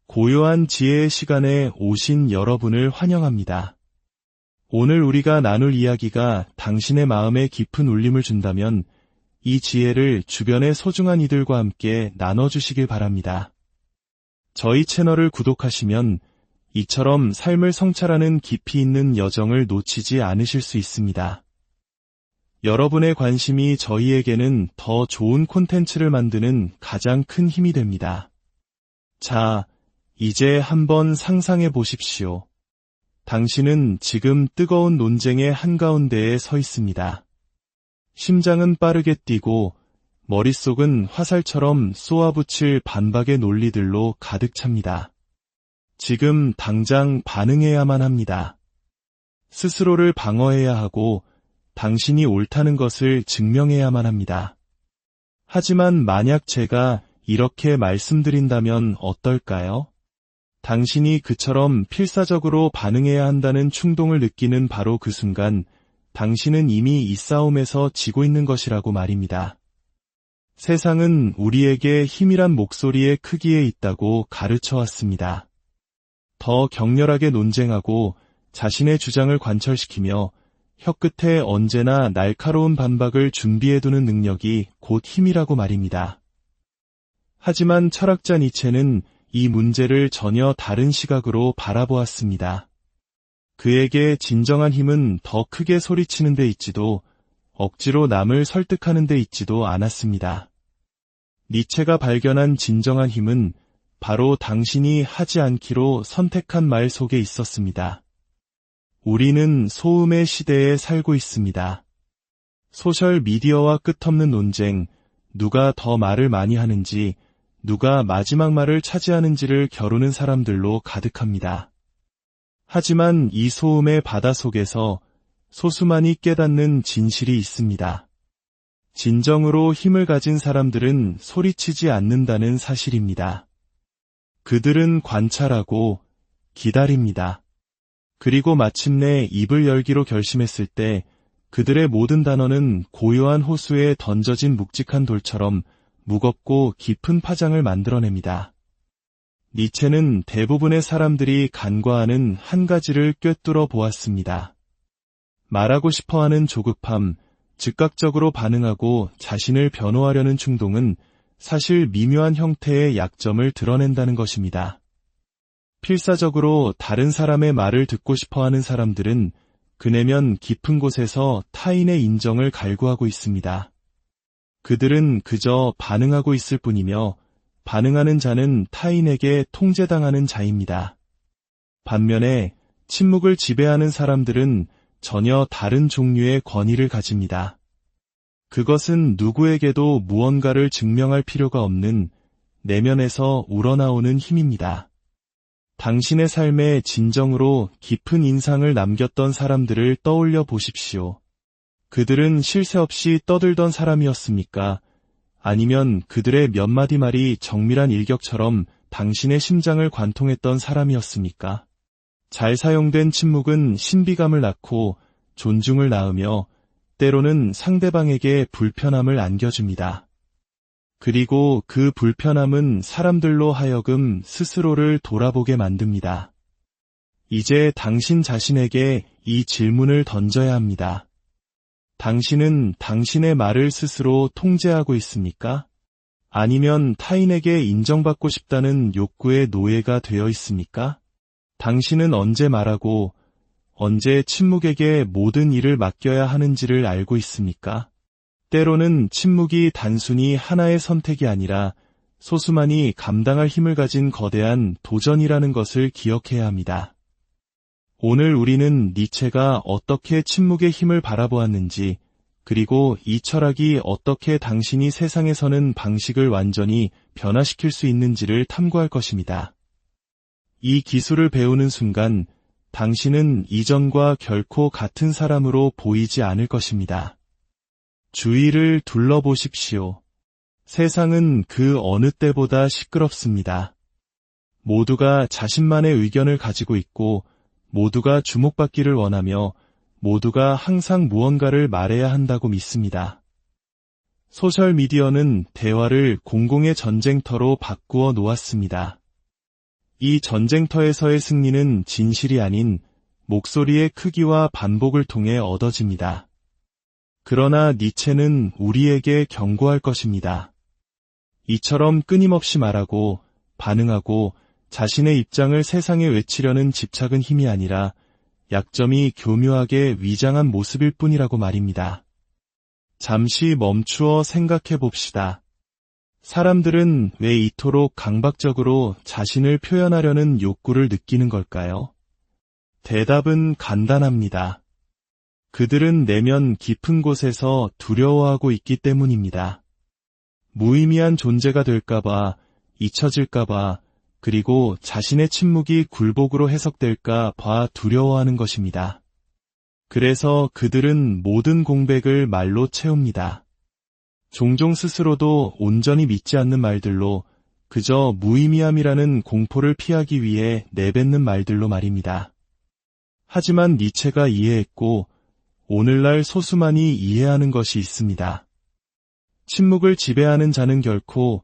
고요한 지혜의 시간에 오신 여러분을 환영합니다. 오늘 우리가 나눌 이야기가 당신의 마음에 깊은 울림을 준다면 이 지혜를 주변의 소중한 이들과 함께 나눠주시길 바랍니다. 저희 채널을 구독하시면 이처럼 삶을 성찰하는 깊이 있는 여정을 놓치지 않으실 수 있습니다. 여러분의 관심이 저희에게는 더 좋은 콘텐츠를 만드는 가장 큰 힘이 됩니다. 자, 이제 한번 상상해 보십시오. 당신은 지금 뜨거운 논쟁의 한가운데에 서 있습니다. 심장은 빠르게 뛰고 머릿속은 화살처럼 쏘아붙일 반박의 논리들로 가득 찹니다. 지금 당장 반응해야만 합니다. 스스로를 방어해야 하고 당신이 옳다는 것을 증명해야만 합니다. 하지만 만약 제가 이렇게 말씀드린다면 어떨까요? 당신이 그처럼 필사적으로 반응해야 한다는 충동을 느끼는 바로 그 순간 당신은 이미 이 싸움에서 지고 있는 것이라고 말입니다. 세상은 우리에게 힘이란 목소리의 크기에 있다고 가르쳐 왔습니다. 더 격렬하게 논쟁하고 자신의 주장을 관철시키며 혀끝에 언제나 날카로운 반박을 준비해두는 능력이 곧 힘이라고 말입니다. 하지만 철학자 니체는 이 문제를 전혀 다른 시각으로 바라보았습니다. 그에게 진정한 힘은 더 크게 소리치는 데 있지도 억지로 남을 설득하는 데 있지도 않았습니다. 니체가 발견한 진정한 힘은 바로 당신이 하지 않기로 선택한 말 속에 있었습니다. 우리는 소음의 시대에 살고 있습니다. 소셜 미디어와 끝없는 논쟁, 누가 더 말을 많이 하는지, 누가 마지막 말을 차지하는지를 겨루는 사람들로 가득합니다. 하지만 이 소음의 바다 속에서 소수만이 깨닫는 진실이 있습니다. 진정으로 힘을 가진 사람들은 소리치지 않는다는 사실입니다. 그들은 관찰하고 기다립니다. 그리고 마침내 입을 열기로 결심했을 때 그들의 모든 단어는 고요한 호수에 던져진 묵직한 돌처럼 무겁고 깊은 파장을 만들어냅니다. 니체는 대부분의 사람들이 간과하는 한 가지를 꿰뚫어 보았습니다. 말하고 싶어하는 조급함, 즉각적으로 반응하고 자신을 변호하려는 충동은 사실 미묘한 형태의 약점을 드러낸다는 것입니다. 필사적으로 다른 사람의 말을 듣고 싶어하는 사람들은 그 내면 깊은 곳에서 타인의 인정을 갈구하고 있습니다. 그들은 그저 반응하고 있을 뿐이며 반응하는 자는 타인에게 통제당하는 자입니다. 반면에 침묵을 지배하는 사람들은 전혀 다른 종류의 권위를 가집니다. 그것은 누구에게도 무언가를 증명할 필요가 없는 내면에서 우러나오는 힘입니다. 당신의 삶에 진정으로 깊은 인상을 남겼던 사람들을 떠올려 보십시오. 그들은 쉴 새 없이 떠들던 사람이었습니까? 아니면 그들의 몇 마디 말이 정밀한 일격처럼 당신의 심장을 관통했던 사람이었습니까? 잘 사용된 침묵은 신비감을 낳고 존중을 낳으며 때로는 상대방에게 불편함을 안겨줍니다. 그리고 그 불편함은 사람들로 하여금 스스로를 돌아보게 만듭니다. 이제 당신 자신에게 이 질문을 던져야 합니다. 당신은 당신의 말을 스스로 통제하고 있습니까? 아니면 타인에게 인정받고 싶다는 욕구의 노예가 되어 있습니까? 당신은 언제 말하고 언제 침묵에게 모든 일을 맡겨야 하는지를 알고 있습니까? 때로는 침묵이 단순히 하나의 선택이 아니라 소수만이 감당할 힘을 가진 거대한 도전이라는 것을 기억해야 합니다. 오늘 우리는 니체가 어떻게 침묵의 힘을 바라보았는지, 그리고 이 철학이 어떻게 당신이 세상에 서는 방식을 완전히 변화시킬 수 있는지를 탐구할 것입니다. 이 기술을 배우는 순간 당신은 이전과 결코 같은 사람으로 보이지 않을 것입니다. 주위를 둘러보십시오. 세상은 그 어느 때보다 시끄럽습니다. 모두가 자신만의 의견을 가지고 있고 모두가 주목받기를 원하며 모두가 항상 무언가를 말해야 한다고 믿습니다. 소셜미디어는 대화를 공공의 전쟁터로 바꾸어 놓았습니다. 이 전쟁터에서의 승리는 진실이 아닌 목소리의 크기와 반복을 통해 얻어집니다. 그러나 니체는 우리에게 경고할 것입니다. 이처럼 끊임없이 말하고 반응하고 자신의 입장을 세상에 외치려는 집착은 힘이 아니라 약점이 교묘하게 위장한 모습일 뿐이라고 말입니다. 잠시 멈추어 생각해 봅시다. 사람들은 왜 이토록 강박적으로 자신을 표현하려는 욕구를 느끼는 걸까요? 대답은 간단합니다. 그들은 내면 깊은 곳에서 두려워하고 있기 때문입니다. 무의미한 존재가 될까봐, 잊혀질까봐, 그리고 자신의 침묵이 굴복으로 해석될까 봐 두려워하는 것입니다. 그래서 그들은 모든 공백을 말로 채웁니다. 종종 스스로도 온전히 믿지 않는 말들로 그저 무의미함이라는 공포를 피하기 위해 내뱉는 말들로 말입니다. 하지만 니체가 이해했고 오늘날 소수만이 이해하는 것이 있습니다. 침묵을 지배하는 자는 결코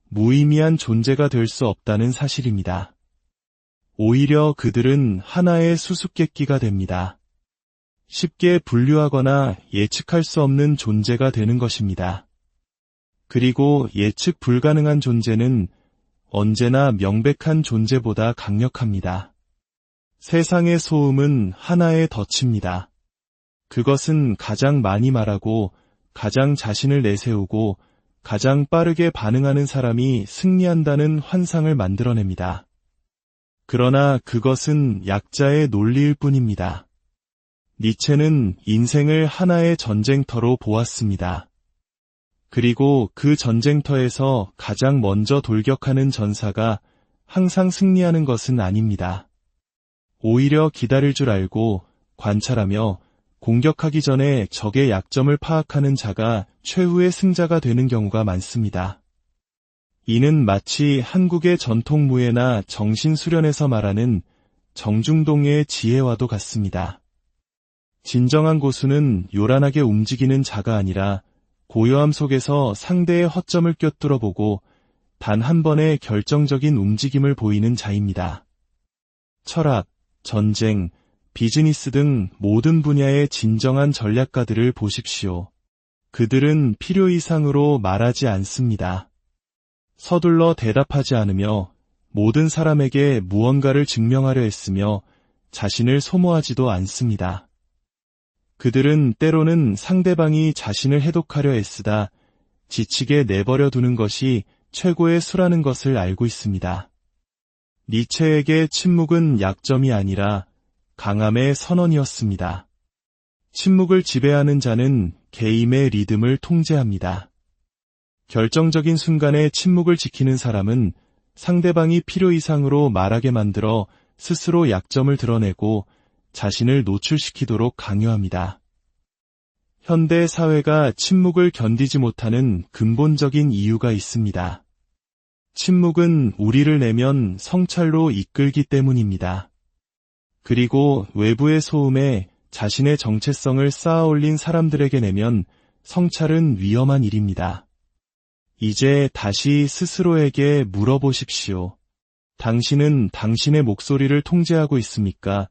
무의미한 존재가 될 수 없다는 사실입니다. 오히려 그들은 하나의 수수께끼가 됩니다. 쉽게 분류하거나 예측할 수 없는 존재가 되는 것입니다. 그리고 예측 불가능한 존재는 언제나 명백한 존재보다 강력합니다. 세상의 소음은 하나의 덫입니다. 그것은 가장 많이 말하고 가장 자신을 내세우고 가장 빠르게 반응하는 사람이 승리한다는 환상을 만들어냅니다. 그러나 그것은 약자의 논리일 뿐입니다. 니체는 인생을 하나의 전쟁터로 보았습니다. 그리고 그 전쟁터에서 가장 먼저 돌격하는 전사가 항상 승리하는 것은 아닙니다. 오히려 기다릴 줄 알고 관찰하며 공격하기 전에 적의 약점을 파악하는 자가 최후의 승자가 되는 경우가 많습니다. 이는 마치 한국의 전통 무예나 정신수련에서 말하는 정중동의 지혜와도 같습니다. 진정한 고수는 요란하게 움직이는 자가 아니라 고요함 속에서 상대의 허점을 꿰뚫어보고 단 한 번의 결정적인 움직임을 보이는 자입니다. 철학, 전쟁, 비즈니스 등 모든 분야의 진정한 전략가들을 보십시오. 그들은 필요 이상으로 말하지 않습니다. 서둘러 대답하지 않으며 모든 사람에게 무언가를 증명하려 했으며 자신을 소모하지도 않습니다. 그들은 때로는 상대방이 자신을 해독하려 애쓰다 지치게 내버려 두는 것이 최고의 수라는 것을 알고 있습니다. 니체에게 침묵은 약점이 아니라 강함의 선언이었습니다. 침묵을 지배하는 자는 개임의 리듬을 통제합니다. 결정적인 순간에 침묵을 지키는 사람은 상대방이 필요 이상으로 말하게 만들어 스스로 약점을 드러내고 자신을 노출시키도록 강요합니다. 현대 사회가 침묵을 견디지 못하는 근본적인 이유가 있습니다. 침묵은 우리를 내면 성찰로 이끌기 때문입니다. 그리고 외부의 소음에 자신의 정체성을 쌓아올린 사람들에게 내면 성찰은 위험한 일입니다. 이제 다시 스스로에게 물어보십시오. 당신은 당신의 목소리를 통제하고 있습니까?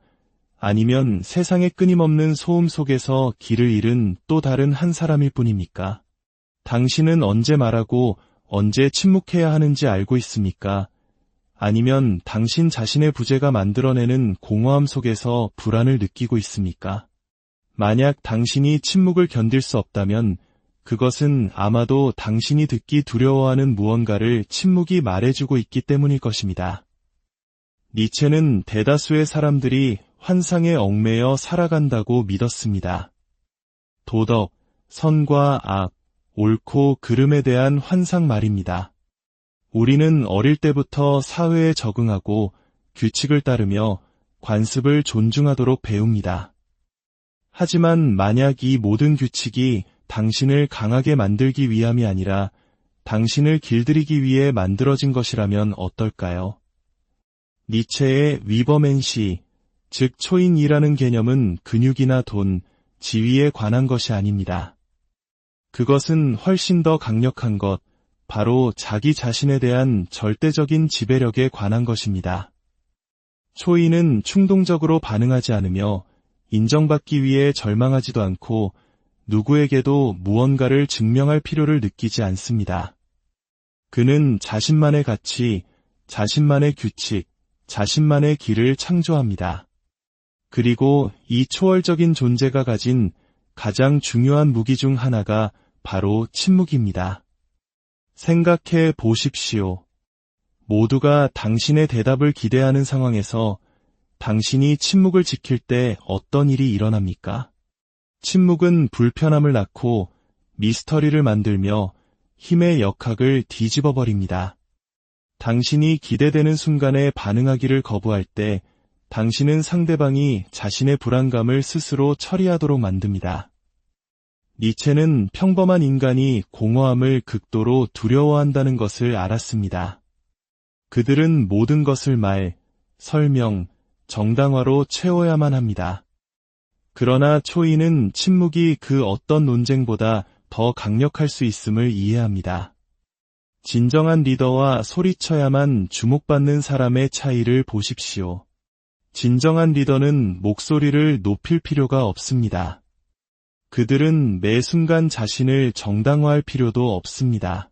아니면 세상의 끊임없는 소음 속에서 길을 잃은 또 다른 한 사람일 뿐입니까? 당신은 언제 말하고 언제 침묵해야 하는지 알고 있습니까? 아니면 당신 자신의 부재가 만들어내는 공허함 속에서 불안을 느끼고 있습니까? 만약 당신이 침묵을 견딜 수 없다면 그것은 아마도 당신이 듣기 두려워하는 무언가를 침묵이 말해주고 있기 때문일 것입니다. 니체는 대다수의 사람들이 환상에 얽매여 살아간다고 믿었습니다. 도덕, 선과 악, 옳고 그름에 대한 환상 말입니다. 우리는 어릴 때부터 사회에 적응하고 규칙을 따르며 관습을 존중하도록 배웁니다. 하지만 만약 이 모든 규칙이 당신을 강하게 만들기 위함이 아니라 당신을 길들이기 위해 만들어진 것이라면 어떨까요? 니체의 위버맨시, 즉 초인이라는 개념은 근육이나 돈, 지위에 관한 것이 아닙니다. 그것은 훨씬 더 강력한 것, 바로 자기 자신에 대한 절대적인 지배력에 관한 것입니다. 초이는 충동적으로 반응하지 않으며 인정받기 위해 절망하지도 않고 누구에게도 무언가를 증명할 필요를 느끼지 않습니다. 그는 자신만의 가치, 자신만의 규칙, 자신만의 길을 창조합니다. 그리고 이 초월적인 존재가 가진 가장 중요한 무기 중 하나가 바로 침묵입니다. 생각해 보십시오. 모두가 당신의 대답을 기대하는 상황에서 당신이 침묵을 지킬 때 어떤 일이 일어납니까? 침묵은 불편함을 낳고 미스터리를 만들며 힘의 역학을 뒤집어 버립니다. 당신이 기대되는 순간에 반응하기를 거부할 때 당신은 상대방이 자신의 불안감을 스스로 처리하도록 만듭니다. 니체는 평범한 인간이 공허함을 극도로 두려워한다는 것을 알았습니다. 그들은 모든 것을 말, 설명, 정당화로 채워야만 합니다. 그러나 초이는 침묵이 그 어떤 논쟁보다 더 강력할 수 있음을 이해합니다. 진정한 리더와 소리쳐야만 주목받는 사람의 차이를 보십시오. 진정한 리더는 목소리를 높일 필요가 없습니다. 그들은 매 순간 자신을 정당화할 필요도 없습니다.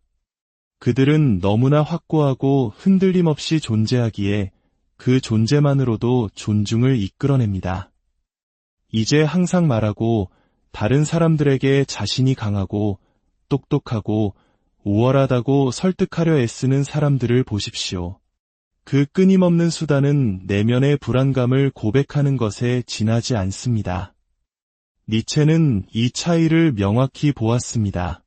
그들은 너무나 확고하고 흔들림 없이 존재하기에 그 존재만으로도 존중을 이끌어냅니다. 이제 항상 말하고 다른 사람들에게 자신이 강하고 똑똑하고 우월하다고 설득하려 애쓰는 사람들을 보십시오. 그 끊임없는 수단은 내면의 불안감을 고백하는 것에 지나지 않습니다. 니체는 이 차이를 명확히 보았습니다.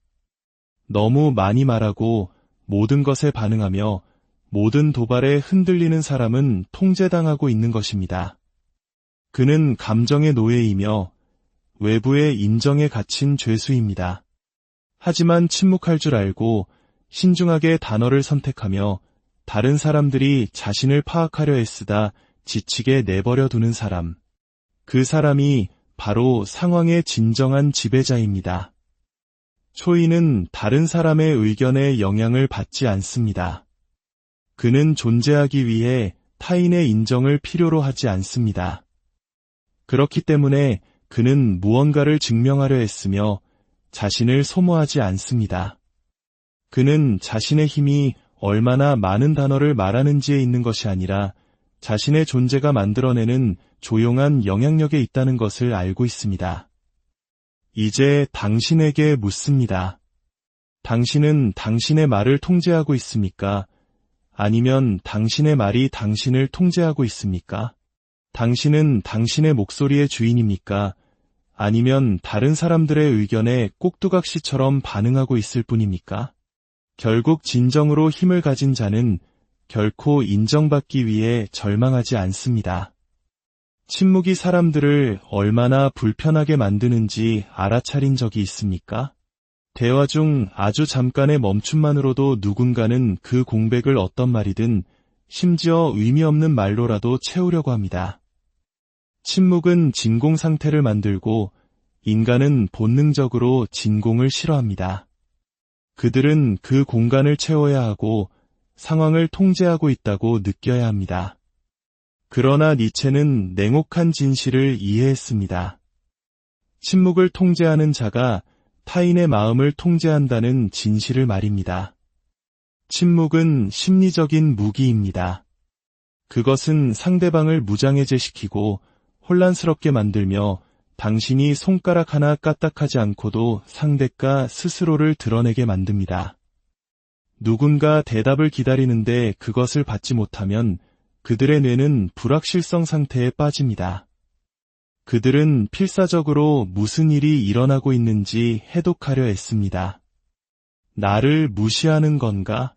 너무 많이 말하고 모든 것에 반응하며 모든 도발에 흔들리는 사람은 통제당하고 있는 것입니다. 그는 감정의 노예이며 외부의 인정에 갇힌 죄수입니다. 하지만 침묵할 줄 알고 신중하게 단어를 선택하며 다른 사람들이 자신을 파악하려 애쓰다 지치게 내버려 두는 사람. 그 사람이 바로 상황의 진정한 지배자입니다. 초이는 다른 사람의 의견에 영향을 받지 않습니다. 그는 존재하기 위해 타인의 인정을 필요로 하지 않습니다. 그렇기 때문에 그는 무언가를 증명하려 했으며 자신을 소모하지 않습니다. 그는 자신의 힘이 얼마나 많은 단어를 말하는지에 있는 것이 아니라 자신의 존재가 만들어내는 조용한 영향력에 있다는 것을 알고 있습니다. 이제 당신에게 묻습니다. 당신은 당신의 말을 통제하고 있습니까? 아니면 당신의 말이 당신을 통제하고 있습니까? 당신은 당신의 목소리의 주인입니까? 아니면 다른 사람들의 의견에 꼭두각시처럼 반응하고 있을 뿐입니까? 결국 진정으로 힘을 가진 자는 결코 인정받기 위해 절망하지 않습니다. 침묵이 사람들을 얼마나 불편하게 만드는지 알아차린 적이 있습니까? 대화 중 아주 잠깐의 멈춤만으로도 누군가는 그 공백을 어떤 말이든 심지어 의미 없는 말로라도 채우려고 합니다. 침묵은 진공 상태를 만들고 인간은 본능적으로 진공을 싫어합니다. 그들은 그 공간을 채워야 하고 상황을 통제하고 있다고 느껴야 합니다. 그러나 니체는 냉혹한 진실을 이해했습니다. 침묵을 통제하는 자가 타인의 마음을 통제한다는 진실을 말입니다. 침묵은 심리적인 무기입니다. 그것은 상대방을 무장해제시키고 혼란스럽게 만들며 당신이 손가락 하나 까딱하지 않고도 상대가 스스로를 드러내게 만듭니다. 누군가 대답을 기다리는데 그것을 받지 못하면 그들의 뇌는 불확실성 상태에 빠집니다. 그들은 필사적으로 무슨 일이 일어나고 있는지 해독하려 애씁니다. 나를 무시하는 건가?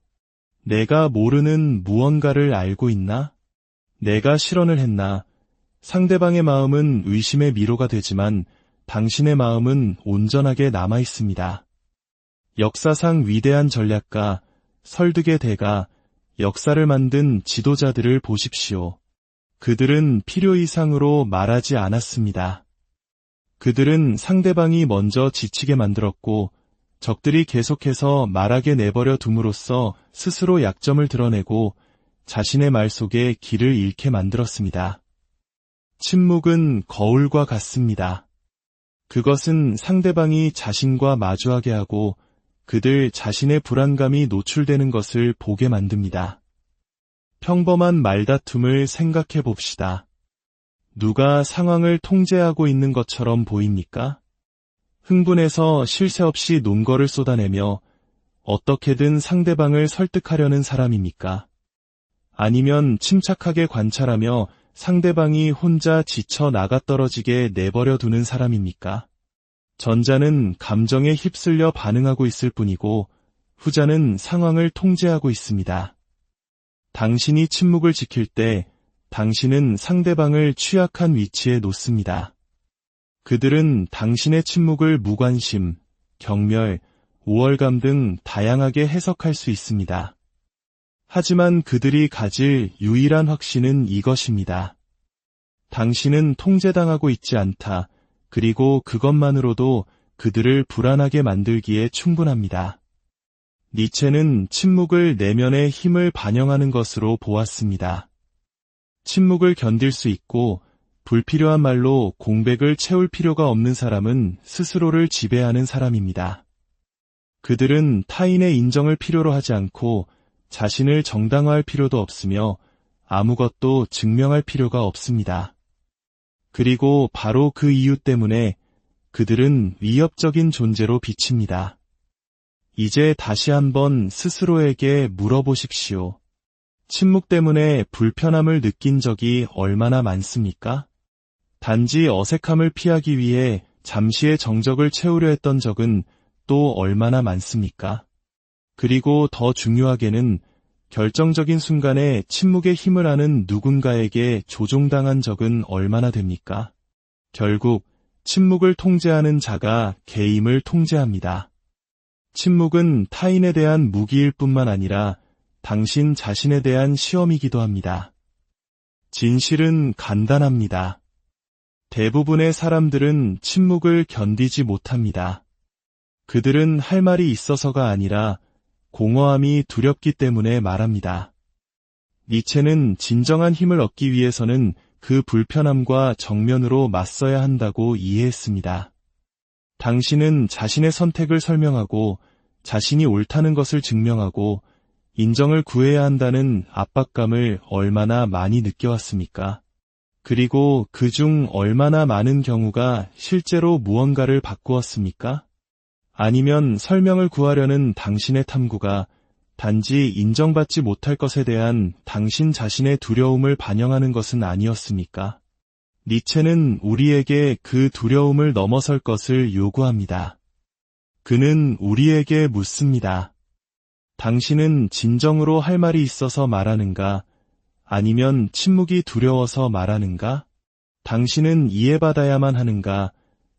내가 모르는 무언가를 알고 있나? 내가 실언을 했나? 상대방의 마음은 의심의 미로가 되지만 당신의 마음은 온전하게 남아 있습니다. 역사상 위대한 전략가, 설득의 대가, 역사를 만든 지도자들을 보십시오. 그들은 필요 이상으로 말하지 않았습니다. 그들은 상대방이 먼저 지치게 만들었고 적들이 계속해서 말하게 내버려 둠으로써 스스로 약점을 드러내고 자신의 말 속에 길을 잃게 만들었습니다. 침묵은 거울과 같습니다. 그것은 상대방이 자신과 마주하게 하고 그들 자신의 불안감이 노출되는 것을 보게 만듭니다. 평범한 말다툼을 생각해 봅시다. 누가 상황을 통제하고 있는 것처럼 보입니까? 흥분해서 쉴 새 없이 논거를 쏟아내며 어떻게든 상대방을 설득하려는 사람입니까? 아니면 침착하게 관찰하며 상대방이 혼자 지쳐 나가떨어지게 내버려 두는 사람입니까? 전자는 감정에 휩쓸려 반응하고 있을 뿐이고 후자는 상황을 통제하고 있습니다. 당신이 침묵을 지킬 때 당신은 상대방을 취약한 위치에 놓습니다. 그들은 당신의 침묵을 무관심, 경멸, 우월감 등 다양하게 해석할 수 있습니다. 하지만 그들이 가질 유일한 확신은 이것입니다. 당신은 통제당하고 있지 않다. 그리고 그것만으로도 그들을 불안하게 만들기에 충분합니다. 니체는 침묵을 내면의 힘을 반영하는 것으로 보았습니다. 침묵을 견딜 수 있고 불필요한 말로 공백을 채울 필요가 없는 사람은 스스로를 지배하는 사람입니다. 그들은 타인의 인정을 필요로 하지 않고 자신을 정당화할 필요도 없으며 아무것도 증명할 필요가 없습니다. 그리고 바로 그 이유 때문에 그들은 위협적인 존재로 비칩니다. 이제 다시 한번 스스로에게 물어보십시오. 침묵 때문에 불편함을 느낀 적이 얼마나 많습니까? 단지 어색함을 피하기 위해 잠시의 정적을 채우려 했던 적은 또 얼마나 많습니까? 그리고 더 중요하게는 결정적인 순간에 침묵의 힘을 아는 누군가에게 조종당한 적은 얼마나 됩니까? 결국 침묵을 통제하는 자가 개임을 통제합니다. 침묵은 타인에 대한 무기일 뿐만 아니라 당신 자신에 대한 시험이기도 합니다. 진실은 간단합니다. 대부분의 사람들은 침묵을 견디지 못합니다. 그들은 할 말이 있어서가 아니라 공허함이 두렵기 때문에 말합니다. 니체는 진정한 힘을 얻기 위해서는 그 불편함과 정면으로 맞서야 한다고 이해했습니다. 당신은 자신의 선택을 설명하고 자신이 옳다는 것을 증명하고 인정을 구해야 한다는 압박감을 얼마나 많이 느껴왔습니까? 그리고 그중 얼마나 많은 경우가 실제로 무언가를 바꾸었습니까? 아니면 설명을 구하려는 당신의 탐구가 단지 인정받지 못할 것에 대한 당신 자신의 두려움을 반영하는 것은 아니었습니까? 니체는 우리에게 그 두려움을 넘어설 것을 요구합니다. 그는 우리에게 묻습니다. 당신은 진정으로 할 말이 있어서 말하는가? 아니면 침묵이 두려워서 말하는가? 당신은 이해받아야만 하는가?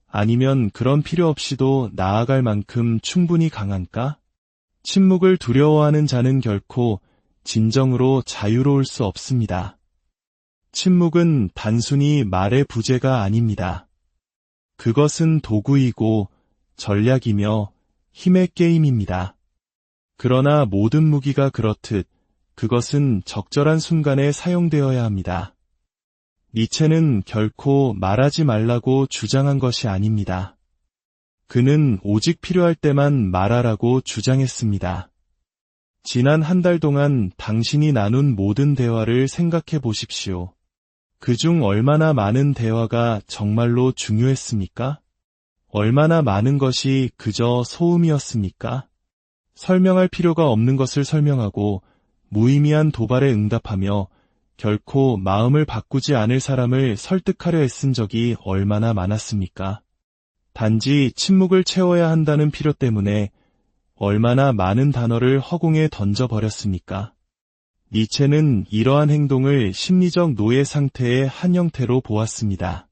아니면 그런 필요 없이도 나아갈 만큼 충분히 강한가? 침묵을 두려워하는 자는 결코 진정으로 자유로울 수 없습니다. 침묵은 단순히 말의 부재가 아닙니다. 그것은 도구이고 전략이며 힘의 게임입니다. 그러나 모든 무기가 그렇듯 그것은 적절한 순간에 사용되어야 합니다. 니체는 결코 말하지 말라고 주장한 것이 아닙니다. 그는 오직 필요할 때만 말하라고 주장했습니다. 지난 한 달 동안 당신이 나눈 모든 대화를 생각해 보십시오. 그중 얼마나 많은 대화가 정말로 중요했습니까? 얼마나 많은 것이 그저 소음이었습니까? 설명할 필요가 없는 것을 설명하고 무의미한 도발에 응답하며 결코 마음을 바꾸지 않을 사람을 설득하려 애쓴 적이 얼마나 많았습니까? 단지 침묵을 채워야 한다는 필요 때문에 얼마나 많은 단어를 허공에 던져버렸습니까? 니체는 이러한 행동을 심리적 노예 상태의 한 형태로 보았습니다.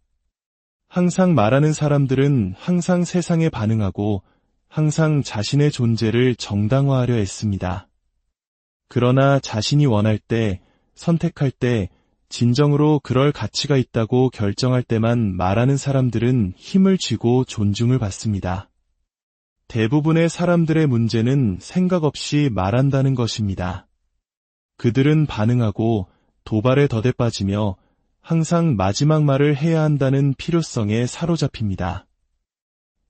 항상 말하는 사람들은 항상 세상에 반응하고 항상 자신의 존재를 정당화하려 했습니다. 그러나 자신이 원할 때, 선택할 때, 진정으로 그럴 가치가 있다고 결정할 때만 말하는 사람들은 힘을 쥐고 존중을 받습니다. 대부분의 사람들의 문제는 생각 없이 말한다는 것입니다. 그들은 반응하고 도발에 더뎌 빠지며 항상 마지막 말을 해야 한다는 필요성에 사로잡힙니다.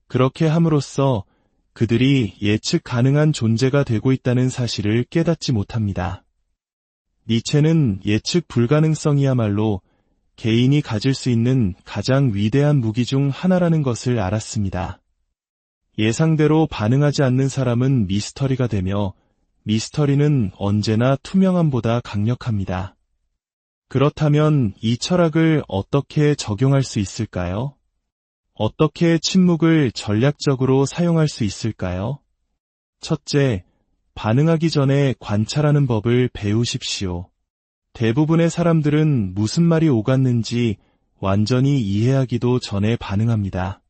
그렇게 함으로써 그들이 예측 가능한 존재가 되고 있다는 사실을 깨닫지 못합니다. 니체는 예측 불가능성이야말로 개인이 가질 수 있는 가장 위대한 무기 중 하나라는 것을 알았습니다. 예상대로 반응하지 않는 사람은 미스터리가 되며 미스터리는 언제나 투명함보다 강력합니다. 그렇다면 이 철학을 어떻게 적용할 수 있을까요? 어떻게 침묵을 전략적으로 사용할 수 있을까요? 첫째, 반응하기 전에 관찰하는 법을 배우십시오. 대부분의 사람들은 무슨 말이 오갔는지 완전히 이해하기도 전에 반응합니다.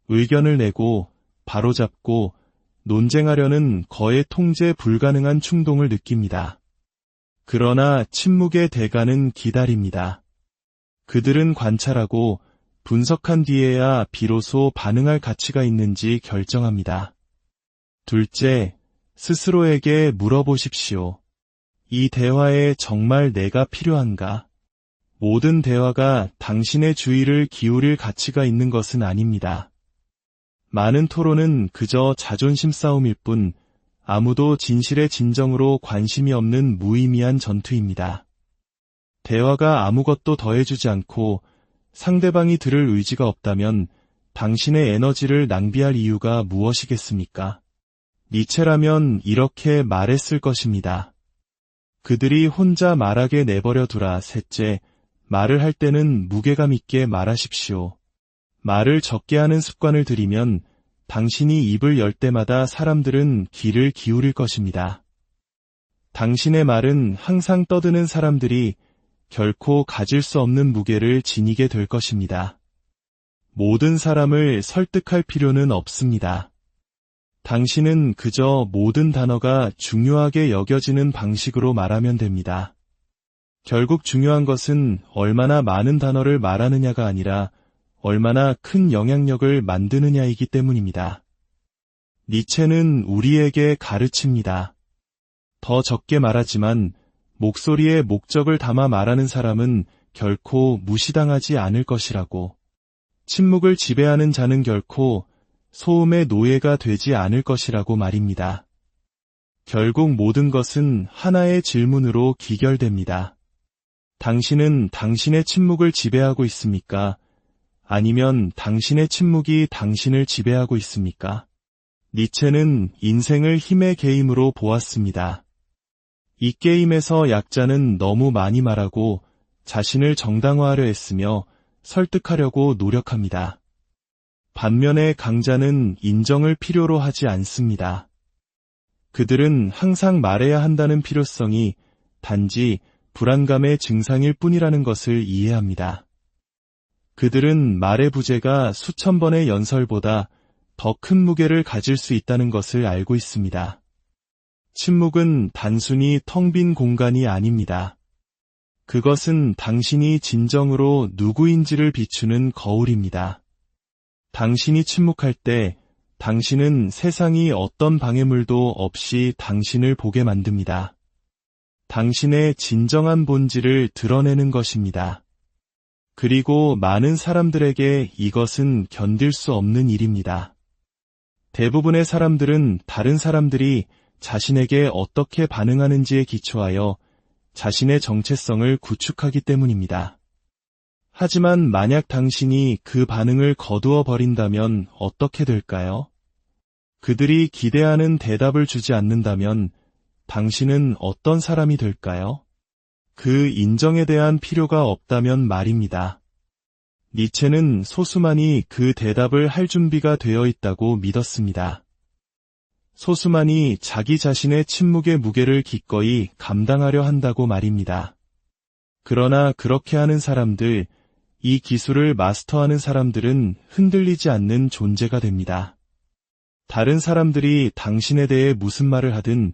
의견을 내고 바로잡고 논쟁하려는 거의 통제 불가능한 충동을 느낍니다. 그러나 침묵의 대가는 기다립니다. 그들은 관찰하고 분석한 뒤에야 비로소 반응할 가치가 있는지 결정합니다. 둘째, 스스로에게 물어보십시오. 이 대화에 정말 내가 필요한가? 모든 대화가 당신의 주의를 기울일 가치가 있는 것은 아닙니다. 많은 토론은 그저 자존심 싸움일 뿐 아무도 진실의 진정으로 관심이 없는 무의미한 전투입니다. 대화가 아무것도 더해주지 않고 상대방이 들을 의지가 없다면 당신의 에너지를 낭비할 이유가 무엇이겠습니까? 니체라면 이렇게 말했을 것입니다. 그들이 혼자 말하게 내버려 두라. 셋째, 말을 할 때는 무게감 있게 말하십시오. 말을 적게 하는 습관을 들이면 당신이 입을 열 때마다 사람들은 귀를 기울일 것입니다. 당신의 말은 항상 떠드는 사람들이 결코 가질 수 없는 무게를 지니게 될 것입니다. 모든 사람을 설득할 필요는 없습니다. 당신은 그저 모든 단어가 중요하게 여겨지는 방식으로 말하면 됩니다. 결국 중요한 것은 얼마나 많은 단어를 말하느냐가 아니라 얼마나 큰 영향력을 만드느냐이기 때문입니다. 니체는 우리에게 가르칩니다. 더 적게 말하지만 목소리에 목적을 담아 말하는 사람은 결코 무시당하지 않을 것이라고. 침묵을 지배하는 자는 결코 소음의 노예가 되지 않을 것이라고 말입니다. 결국 모든 것은 하나의 질문으로 기결됩니다. 당신은 당신의 침묵을 지배하고 있습니까? 아니면 당신의 침묵이 당신을 지배하고 있습니까? 니체는 인생을 힘의 게임으로 보았습니다. 이 게임에서 약자는 너무 많이 말하고 자신을 정당화하려 했으며 설득하려고 노력합니다. 반면에 강자는 인정을 필요로 하지 않습니다. 그들은 항상 말해야 한다는 필요성이 단지 불안감의 증상일 뿐이라는 것을 이해합니다. 그들은 말의 부재가 수천 번의 연설보다 더 큰 무게를 가질 수 있다는 것을 알고 있습니다. 침묵은 단순히 텅 빈 공간이 아닙니다. 그것은 당신이 진정으로 누구인지를 비추는 거울입니다. 당신이 침묵할 때 당신은 세상이 어떤 방해물도 없이 당신을 보게 만듭니다. 당신의 진정한 본질을 드러내는 것입니다. 그리고 많은 사람들에게 이것은 견딜 수 없는 일입니다. 대부분의 사람들은 다른 사람들이 자신에게 어떻게 반응하는지에 기초하여 자신의 정체성을 구축하기 때문입니다. 하지만 만약 당신이 그 반응을 거두어 버린다면 어떻게 될까요? 그들이 기대하는 대답을 주지 않는다면 당신은 어떤 사람이 될까요? 그 인정에 대한 필요가 없다면 말입니다. 니체는 소수만이 그 대답을 할 준비가 되어 있다고 믿었습니다. 소수만이 자기 자신의 침묵의 무게를 기꺼이 감당하려 한다고 말입니다. 그러나 그렇게 하는 사람들, 이 기술을 마스터하는 사람들은 흔들리지 않는 존재가 됩니다. 다른 사람들이 당신에 대해 무슨 말을 하든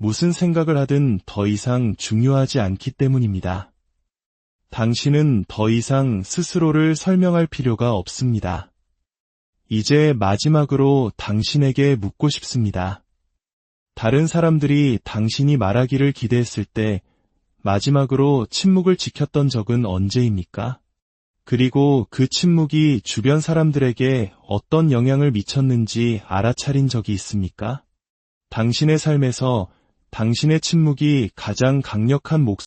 무슨 생각을 하든 더 이상 중요하지 않기 때문입니다. 당신은 더 이상 스스로를 설명할 필요가 없습니다. 이제 마지막으로 당신에게 묻고 싶습니다. 다른 사람들이 당신이 말하기를 기대했을 때 마지막으로 침묵을 지켰던 적은 언제입니까? 그리고 그 침묵이 주변 사람들에게 어떤 영향을 미쳤는지 알아차린 적이 있습니까? 당신의 삶에서 당신의 침묵이 가장 강력한 목소리를